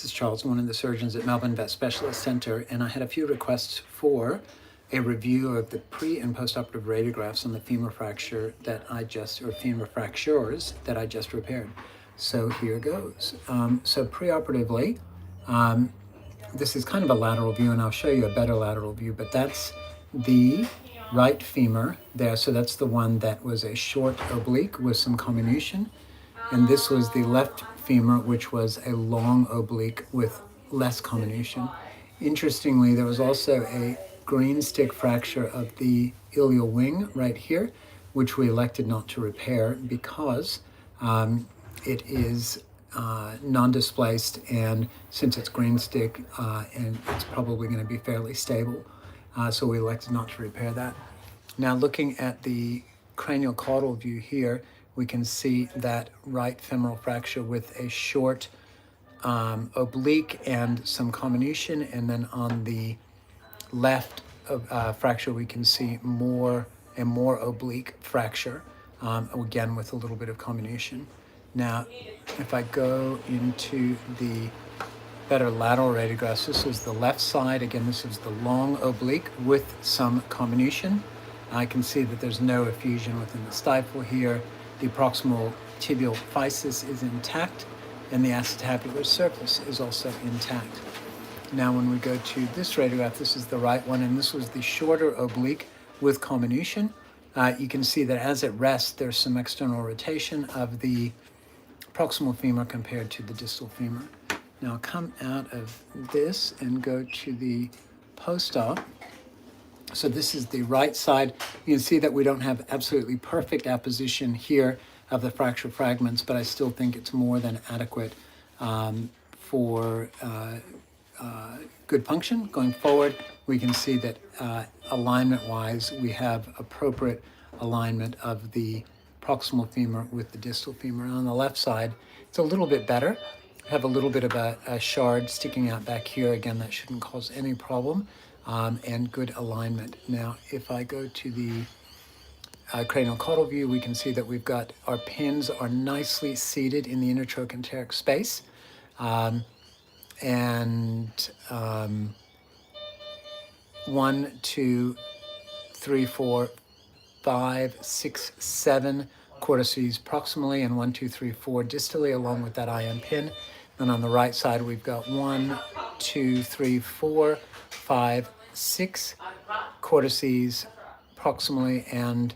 This is Charles, one of the surgeons at Melbourne Vet Specialist Centre, and I had a few requests for a review of the pre- and post-operative radiographs on the femur fracture or femur fractures that I just repaired. So here goes. So preoperatively, this is kind of a lateral view, and I'll show you a better lateral view, but that's the right femur there. So that's the one that was a short oblique with some comminution. And this was the left femur, which was a long oblique with less comminution. Interestingly, there was also a green stick fracture of the ilial wing right here, which we elected not to repair because it is non-displaced, and since it's green stick, and it's probably going to be fairly stable, so we elected not to repair that. Now, looking at the cranial caudal view here, we can see that right femoral fracture with a short oblique and some comminution, and then on the left fracture we can see a more oblique fracture, again with a little bit of comminution. Now, if I go into the better lateral radiographs, this is the left side. Again, this is the long oblique with some comminution. I can see that there's no effusion within the stifle here. The proximal tibial physis is intact, and the acetabular surface is also intact. Now, when we go to this radiograph, this is the right one, and this was the shorter oblique with comminution. You can see that as it rests, there's some external rotation of the proximal femur compared to the distal femur. Now, I'll come out of this and go to the post-op. So this is the right side. You can see that we don't have absolutely perfect apposition here of the fracture fragments, but I still think it's more than adequate for good function. Going forward, we can see that alignment-wise, we have appropriate alignment of the proximal femur with the distal femur. And on the left side, it's a little bit better. Have a little bit of a shard sticking out back here. Again, that shouldn't cause any problem. And good alignment. Now, if I go to the cranial caudal view, we can see that we've got our pins are nicely seated in the intertrochanteric space. One, two, three, four, 5, 6, 7 cortices proximally, and 1, 2, 3, 4 distally, along with that IM pin. Then on the right side, we've got 1, 2, 3, 4, 5, 6 cortices proximally, and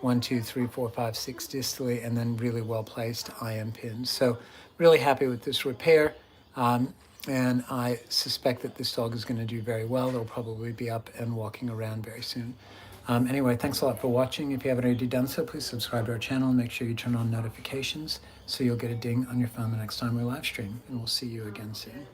1, 2, 3, 4, 5, 6 distally, and then really well placed IM pins. So really happy with this repair, and I suspect that this dog is going to do very well. It'll probably be up and walking around very soon. Anyway, thanks a lot for watching. If you haven't already done so, please subscribe to our channel and make sure you turn on notifications so you'll get a ding on your phone the next time we live stream, and we'll see you again soon.